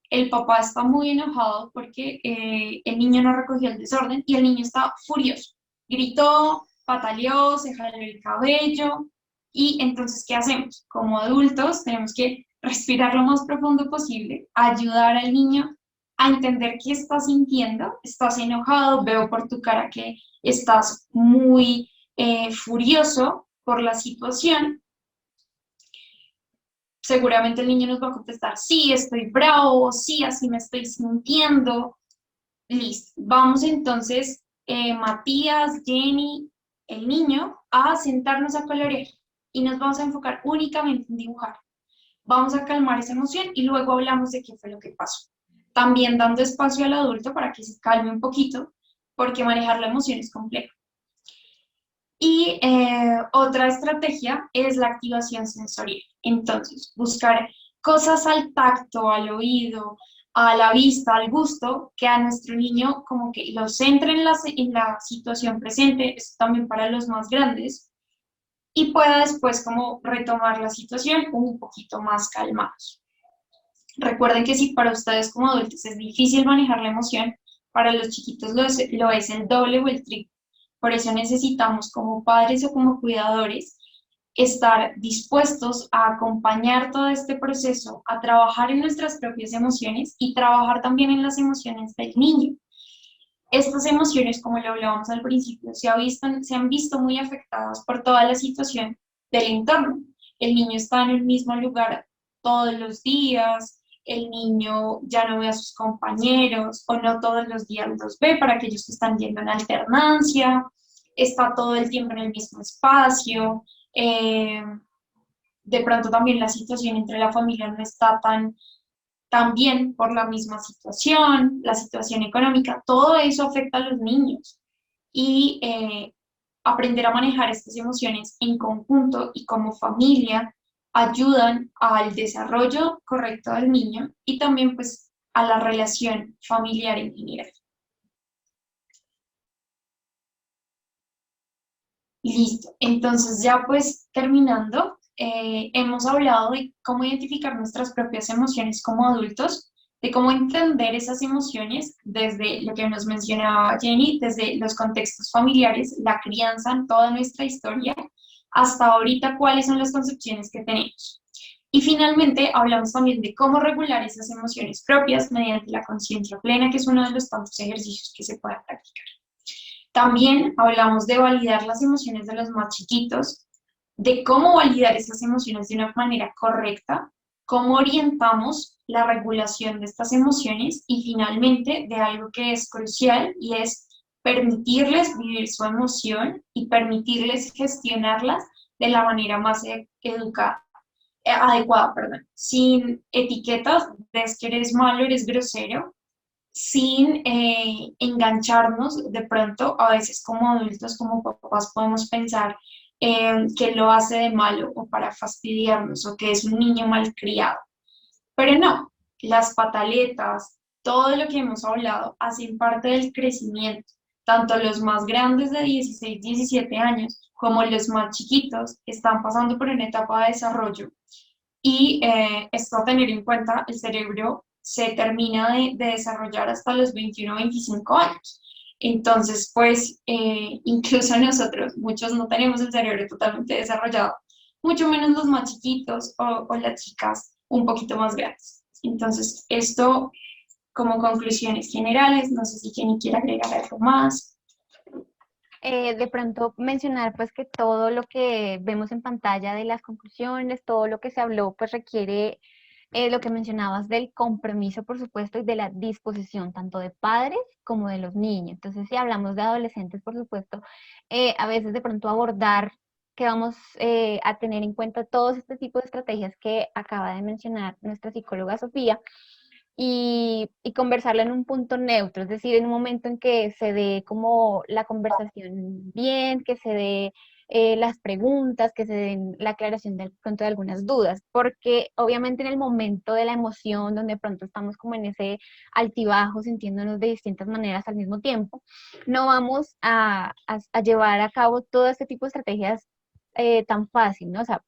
el papá está muy enojado porque el niño no recogió el desorden y el niño está furioso. Gritó, pataleó, se jaló el cabello y entonces, ¿qué hacemos? Como adultos tenemos que respirar lo más profundo posible, ayudar al niño a entender qué está sintiendo. Estás enojado, veo por tu cara que estás muy furioso por la situación. Seguramente el niño nos va a contestar, sí, estoy bravo, sí, así me estoy sintiendo. Listo. Vamos entonces, Matías, Jenny, el niño, a sentarnos a colorear y nos vamos a enfocar únicamente en dibujar. Vamos a calmar esa emoción y luego hablamos de qué fue lo que pasó. También dando espacio al adulto para que se calme un poquito, porque manejar la emoción es complejo. Y otra estrategia es la activación sensorial. Entonces, buscar cosas al tacto, al oído, a la vista, al gusto, que a nuestro niño como que lo centre en la situación presente, esto también para los más grandes, y pueda después como retomar la situación un poquito más calmados. Recuerden que si para ustedes como adultos es difícil manejar la emoción, para los chiquitos lo es el doble o el triple. Por eso necesitamos como padres o como cuidadores estar dispuestos a acompañar todo este proceso, a trabajar en nuestras propias emociones y trabajar también en las emociones del niño. Estas emociones, como lo hablábamos al principio, se han visto muy afectadas por toda la situación del entorno. El niño está en el mismo lugar todos los días, el niño ya no ve a sus compañeros o no todos los días los ve para aquellos que están yendo en alternancia, está todo el tiempo en el mismo espacio, de pronto también la situación entre la familia no está tan bien por la misma situación, la situación económica, todo eso afecta a los niños y aprender a manejar estas emociones en conjunto y como familia ayudan al desarrollo correcto del niño y también pues a la relación familiar en general. Listo, entonces ya pues terminando, hemos hablado de cómo identificar nuestras propias emociones como adultos, de cómo entender esas emociones desde lo que nos mencionaba Jenny, desde los contextos familiares, la crianza en toda nuestra historia, hasta ahorita cuáles son las concepciones que tenemos. Y finalmente hablamos también de cómo regular esas emociones propias mediante la conciencia plena, que es uno de los tantos ejercicios que se pueden practicar. También hablamos de validar las emociones de los más chiquitos, de cómo validar esas emociones de una manera correcta, cómo orientamos la regulación de estas emociones y finalmente de algo que es crucial y es permitirles vivir su emoción y permitirles gestionarlas de la manera más adecuada, perdón, sin etiquetas de es que eres malo, eres grosero, sin engancharnos de pronto, a veces como adultos, como papás, podemos pensar que lo hace de malo o para fastidiarnos o que es un niño malcriado. Pero no, las pataletas, todo lo que hemos hablado, hacen parte del crecimiento. Tanto los más grandes de 16, 17 años como los más chiquitos están pasando por una etapa de desarrollo y esto a tener en cuenta, el cerebro se termina de desarrollar hasta los 21 o 25 años. Entonces, pues, incluso nosotros, muchos no tenemos el cerebro totalmente desarrollado, mucho menos los más chiquitos o las chicas un poquito más grandes. Entonces, esto como conclusiones generales, no sé si Jenny quiere agregar algo más. De pronto mencionar pues que todo lo que vemos en pantalla de las conclusiones, todo lo que se habló pues requiere lo que mencionabas del compromiso, por supuesto, y de la disposición tanto de padres como de los niños. Entonces, si hablamos de adolescentes, por supuesto, a veces de pronto abordar que vamos a tener en cuenta todos este tipo de estrategias que acaba de mencionar nuestra psicóloga Sofía y conversarlo en un punto neutro, es decir, en un momento en que se dé como la conversación bien, que se dé las preguntas, que se den la aclaración de pronto de algunas dudas, porque obviamente en el momento de la emoción, donde pronto estamos como en ese altibajo, sintiéndonos de distintas maneras al mismo tiempo, no vamos a llevar a cabo todo este tipo de estrategias tan fácil, ¿no? O sea,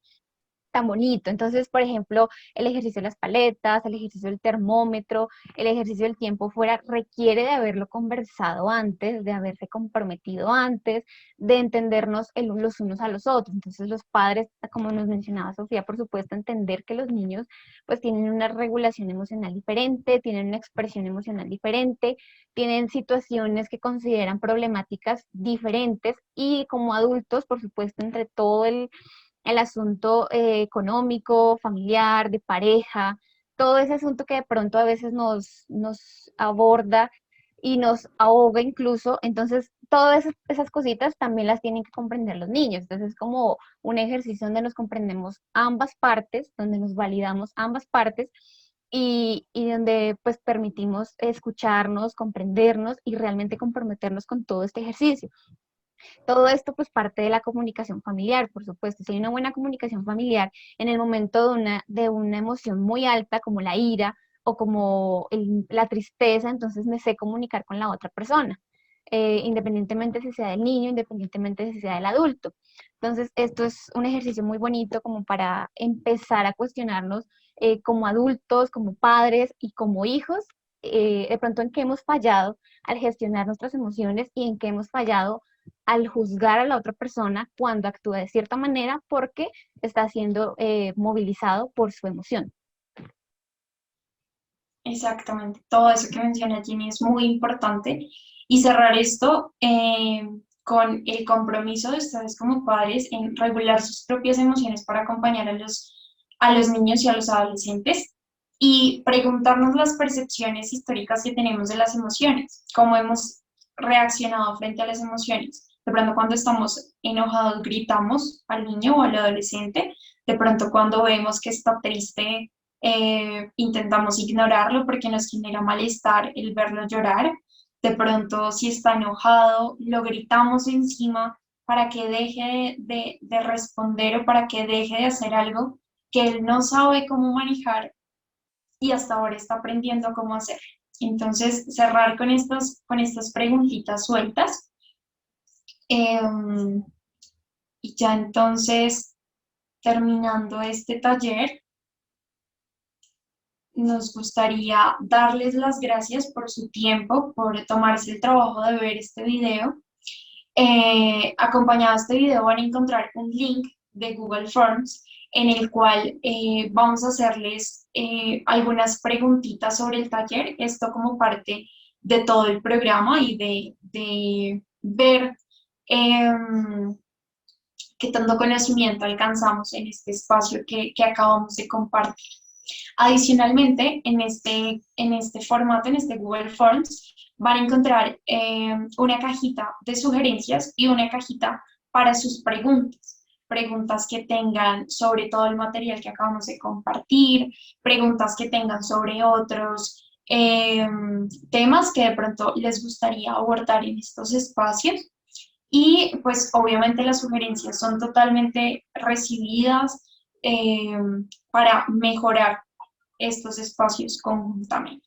tan bonito. Entonces, por ejemplo, el ejercicio de las paletas, el ejercicio del termómetro, el ejercicio del tiempo fuera, requiere de haberlo conversado antes, de haberse comprometido antes, de entendernos los unos a los otros. Entonces, los padres, como nos mencionaba Sofía, por supuesto, entender que los niños pues tienen una regulación emocional diferente, tienen una expresión emocional diferente, tienen situaciones que consideran problemáticas diferentes y como adultos, por supuesto, entre todo el asunto económico, familiar, de pareja, todo ese asunto que de pronto a veces nos aborda y nos ahoga incluso, entonces todas esas cositas también las tienen que comprender los niños, entonces es como un ejercicio donde nos comprendemos ambas partes, donde nos validamos ambas partes y donde pues permitimos escucharnos, comprendernos y realmente comprometernos con todo este ejercicio. Todo esto pues parte de la comunicación familiar, por supuesto. Si hay una buena comunicación familiar en el momento de una emoción muy alta como la ira o como la tristeza, entonces me sé comunicar con la otra persona, independientemente si sea del niño, independientemente si sea del adulto. Entonces esto es un ejercicio muy bonito como para empezar a cuestionarnos como adultos, como padres y como hijos, de pronto en qué hemos fallado al gestionar nuestras emociones y en qué hemos fallado al juzgar a la otra persona cuando actúa de cierta manera porque está siendo movilizado por su emoción. Exactamente, todo eso que menciona Ginny es muy importante y cerrar esto con el compromiso de ustedes como padres en regular sus propias emociones para acompañar a los niños y a los adolescentes y preguntarnos las percepciones históricas que tenemos de las emociones, cómo hemos reaccionado frente a las emociones. De pronto cuando estamos enojados gritamos al niño o al adolescente, de pronto cuando vemos que está triste intentamos ignorarlo porque nos genera malestar el verlo llorar. De pronto, si está enojado, lo gritamos encima para que deje de responder o para que deje de hacer algo que él no sabe cómo manejar y hasta ahora está aprendiendo cómo hacer. Entonces, cerrar con estas preguntitas sueltas. Y ya entonces, terminando este taller, nos gustaría darles las gracias por su tiempo, por tomarse el trabajo de ver este video. Acompañado a este video van a encontrar un link de Google Forms en el cual vamos a hacerles algunas preguntitas sobre el taller, esto como parte de todo el programa y de ver qué tanto conocimiento alcanzamos en este espacio que acabamos de compartir. Adicionalmente, en este formato, en este Google Forms, van a encontrar una cajita de sugerencias y una cajita para sus preguntas. Preguntas que tengan sobre todo el material que acabamos de compartir, preguntas que tengan sobre otros temas que de pronto les gustaría abordar en estos espacios. Y pues obviamente las sugerencias son totalmente recibidas para mejorar estos espacios conjuntamente.